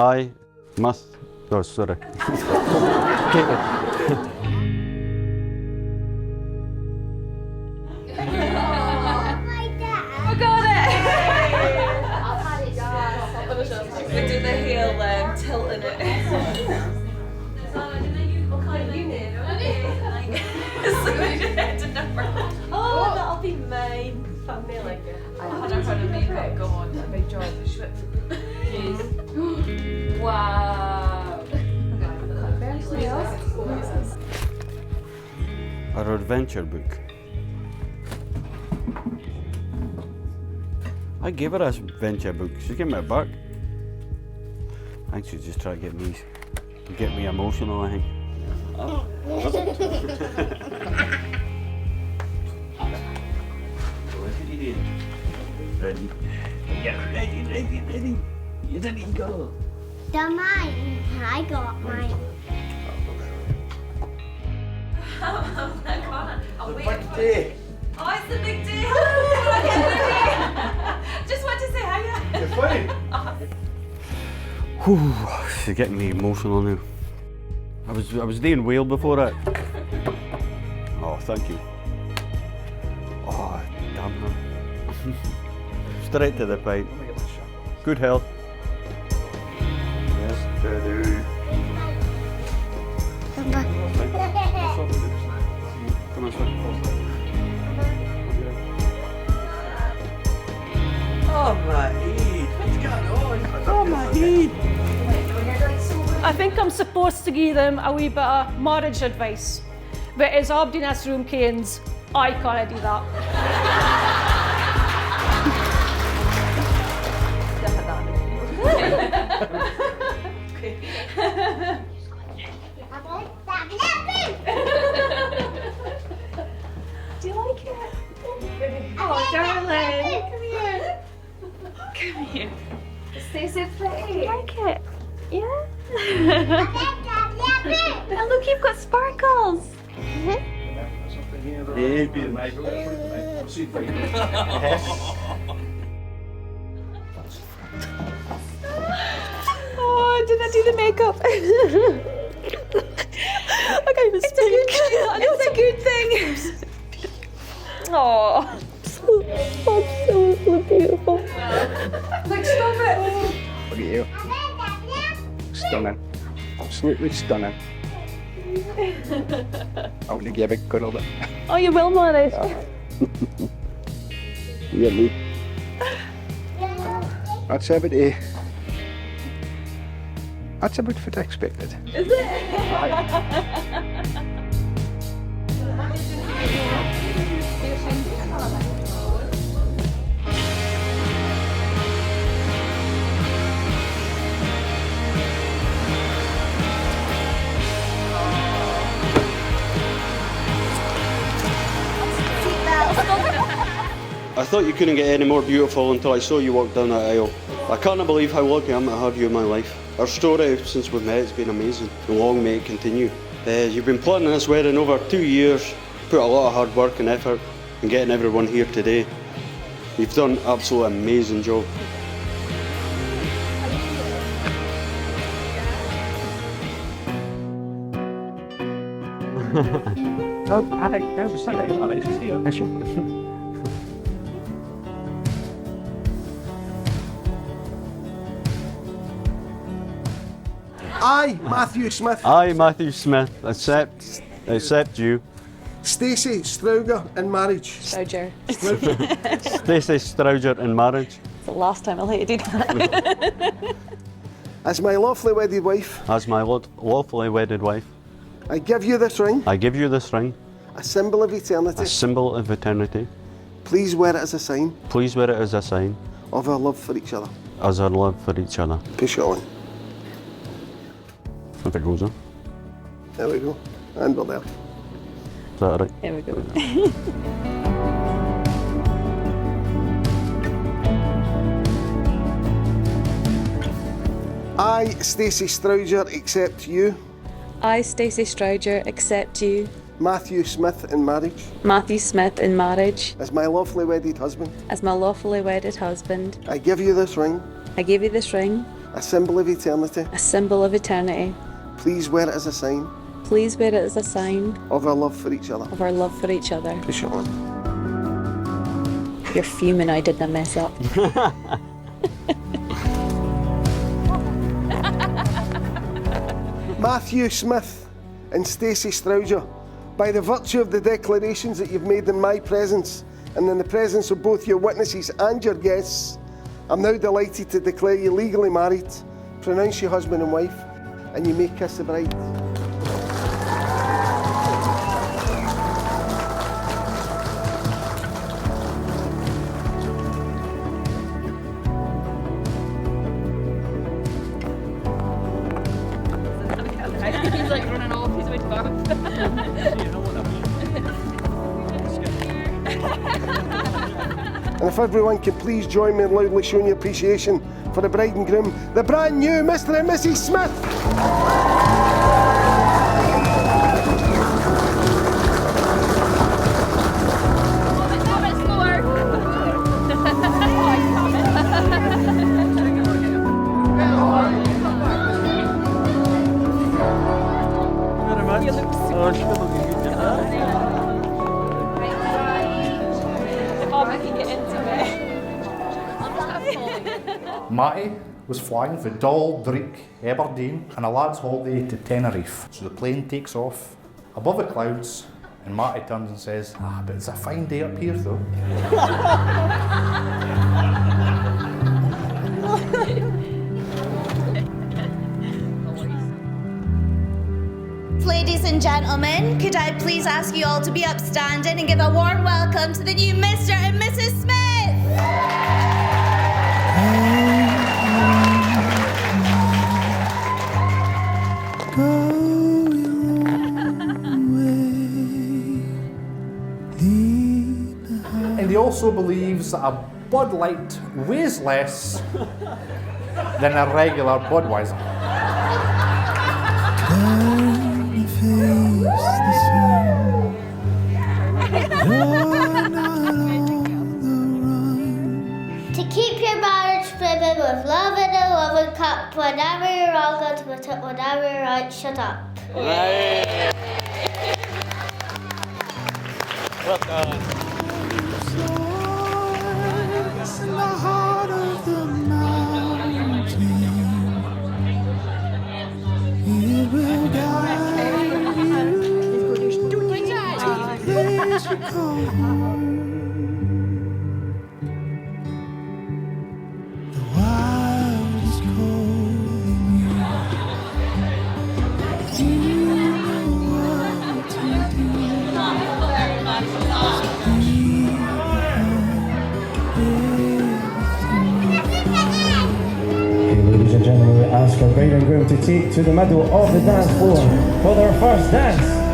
I must. Oh, sorry. We do the heel tilting it. Oh, that'll be mine. Family like it. I had her trying to make it go on. A big job. Wow. Our adventure book. I gave her a adventure book. She gave me it back. I think she's just trying to get me emotional, I think. What are you doing? Ready? Yeah, ready. You didn't go. Don't mind. I got mine. I'll wait Big for day. Oh, it's the big day. Just want to say hi. You're funny. Whew, she's getting me emotional now. I was doing whale before that. Oh, thank you. Oh, damn her. Straight to the point. Good health. Yes, do. Come on, son. Oh, my head. What's going on? Oh, my head. I think I'm supposed to give them a wee bit of marriage advice, but as Abdi in this room canes, I can't do that. Do you like it? Oh, darling. Come here. Come here. Stacey, pretty. Do you like it? Yeah. And look, you've got sparkles. Oh, did I do the makeup? Okay, it's a good thing. Oh, so beautiful. Like, stop it. Look at you. Stunning. Absolutely stunning. I'm going to give it a cuddle bit. Oh, you will, Matty. Yeah, me. That's everything. That's about what I expected. Is it? I thought you couldn't get any more beautiful until I saw you walk down that aisle. I can't believe how lucky I am to have you in my life. Our story since we've met has been amazing, and long may it continue. You've been planning this wedding over 2 years, put a lot of hard work and effort in getting everyone here today. You've done an absolutely amazing job. I, Matthew Smith. I, Matthew Smith, accept you. Stacey Strowger in marriage. Strouger. Stacey Strowger in marriage. It's the last time I'll let you do that. As my lawfully wedded wife, As my lawfully wedded wife, I give you this ring, I give you this ring, a symbol of eternity. a symbol of eternity. Please wear it as a sign Please wear it as a sign of our love for each other. as our love for each other. Push it on. If it goes on. There we go. And we're there. Is that right? There we go. I, Stacey Strowger, accept you, I, Stacey Strowger, accept you, Matthew Smith, in marriage Matthew Smith, in marriage as my lawfully wedded husband. as my lawfully wedded husband. I give you this ring, I give you this ring, a symbol of eternity. a symbol of eternity. Please wear it as a sign Please wear it as a sign of our love for each other. of our love for each other. Push it on. You're fuming I didn't mess up. Matthew Smith and Stacey Strouger, by the virtue of the declarations that you've made in my presence and in the presence of both your witnesses and your guests, I'm now delighted to declare you legally married, pronounce you husband and wife, and you may kiss the bride. He's like running off his way to Banff. And if everyone can please join me in loudly showing your appreciation for the bride and groom, the brand new Mr. and Mrs. Smith. Matty was flying for Daldreek, Aberdeen, on a lad's holiday to Tenerife. So the plane takes off above the clouds, and Matty turns and says, but it's a fine day up here though. Ladies and gentlemen, could I please ask you all to be upstanding and give a warm welcome to the new Mr. and Mrs. Smith? And he also believes that a Bud Light weighs less than a regular Budweiser. To keep your marriage swimming with love in a loving cup, whenever you're wrong and with it, whenever you're right, shut up. Right. Well done. Ladies and gentlemen, we ask our bride and groom to take to the middle of the dance floor for their first dance.